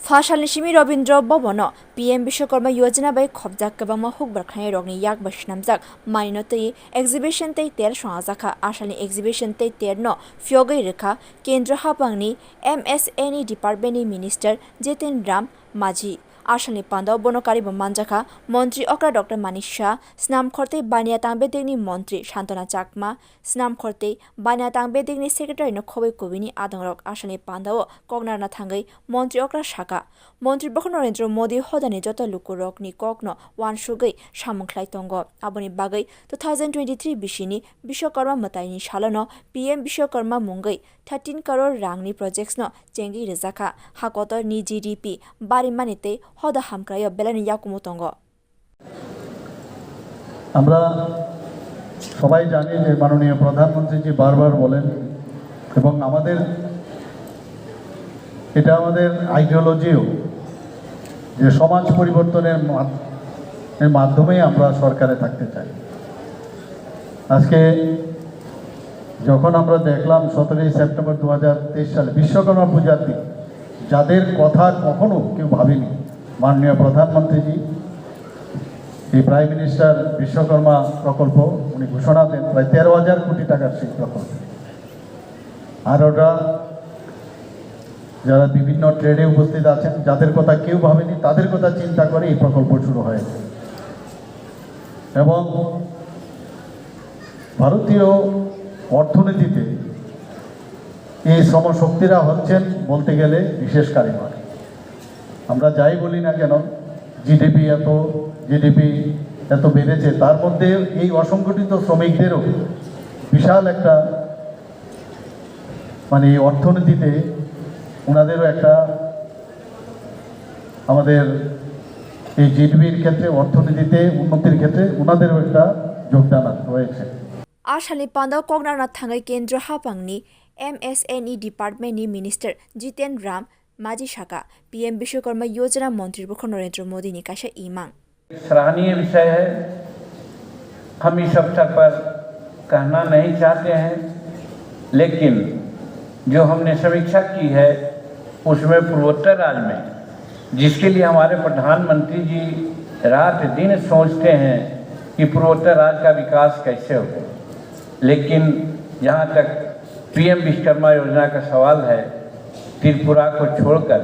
फाशालनि सिमी रविन्द्र भवन पीएम विश्वकर्मा योजना bai khobjak kabangma hukbar khane rokni yak bashnamjak maino tei exhibition tei ter songchajak ashalni exhibition tei ter no fyogai rekha kendra hapangni MSNE department ni minister Jiten Ram Maji ashalni panda bonokari bo manjakha montri okra Dr Manisha snam khorte bania tangbedegni montri Shantana Chakma snam khorte bania tangbedegni secretary no khobai kobini adangrok ashalni panda o kognar na thangai montri okra shaka montri bokho Narendra Modi hodani joto lukurok ni kokno wanshugai samungklai tongo aboni bagai 2023 bishini Vishwakarma mataini shalano PM Vishwakarma mungai 13 crore rangni projects no chengi rezaka hakotor ni GDP bari manite hoda hamkrayo belani yakumo tongo আমরা সবাই জানি যে মাননীয় প্রধানমন্ত্রী জি বারবার বলেন এবং এটা আমাদের আইডিওলজিও যে সমাজ পরিবর্তনের মাধ্যমে আমরা সরকারে থাকতে চাই। আজকে যখন আমরা দেখলাম 17 সেপ্টেম্বর 2023 সালে বিশ্বকর্মা পূজার দিন যাদের কথা কখনো কেউ ভাবেনি মাননীয় প্রধানমন্ত্রী জি এই প্রাইম মিনিস্টার বিশ্বকর্মা প্রকল্প উনি ঘোষণা দেন প্রায় 13,000 কোটি টাকার সেই প্রকল্প আর ওরা যারা বিভিন্ন ট্রেডে উপস্থিত আছেন যাদের কথা কেউ ভাবেনি তাদের কথা চিন্তা করে এই প্রকল্প শুরু হয়েছে এবং ভারতীয় অর্থনীতিতে এই শ্রমশক্তিরা হচ্ছেন বলতে গেলে বিশেষ কারিগর আমরা যাই বলি না কেন জিডিপি এত বেড়েছে তার মধ্যে এই অসংগঠিত শ্রমিকদেরও বিশাল একটা মানে অর্থনীতিতে ওনাদেরও একটা আমাদের এই জিডিপির ক্ষেত্রে অর্থনীতিতে উন্নতির ক্ষেত্রে ওনাদেরও একটা যোগদান রয়েছে Ashali panda kognar na thangai kendra hapangni MSNE department ni minister Jiten Ram Maji Shaka PM Vishwakarma योजना मंत्री बखो नरेंद्र मोदी ने कहा ईमांग सराहनीय विषय है। हम इस अवसर पर कहना नहीं चाहते हैं लेकिन जो हमने समीक्षा की है उसमें पूर्वोत्तर राज्य में जिसके लिए हमारे प्रधानमंत्री जी रात दिन सोचते हैं कि पूर्वोत्तर राज्य का विकास कैसे हो, लेकिन जहाँ तक PM विश्वकर्मा योजना का सवाल है त्रिपुरा को छोड़कर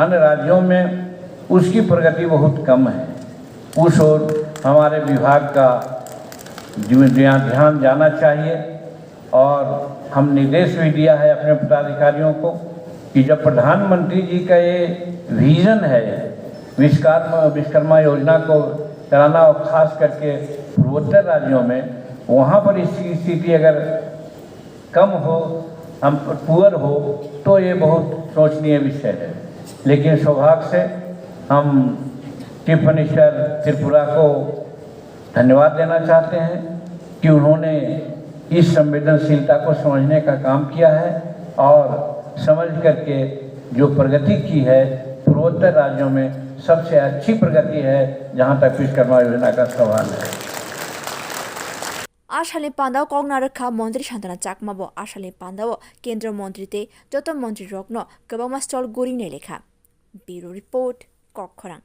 अन्य राज्यों में उसकी प्रगति बहुत कम है। उस ओर हमारे विभाग का ध्यान जाना चाहिए और हम निर्देश भी दिया है अपने पदाधिकारियों को कि जब प्रधानमंत्री जी का ये विजन है विश्वकर्मा योजना को कराना और खास करके पूर्वोत्तर राज्यों में वहाँ पर इसकी स्थिति अगर कम हो हम पुअर हो तो ये बहुत सोचनीय विषय है। लेकिन सौभाग्य से हम चीफ मिनिस्टर त्रिपुरा को धन्यवाद देना चाहते हैं कि उन्होंने इस संवेदनशीलता को समझने का काम किया है और समझ करके जो प्रगति की है पूर्वोत्तर राज्यों में सबसे अच्छी प्रगति है जहाँ तक विश्वकर्मा योजना का सवाल है। Ashali panda kognar kha मंत्री Shantana Chakma bo ashali panda o kendra मंत्री te joto मंत्री rokno kabama stol gori ne lekha Bureau report Kokkhorang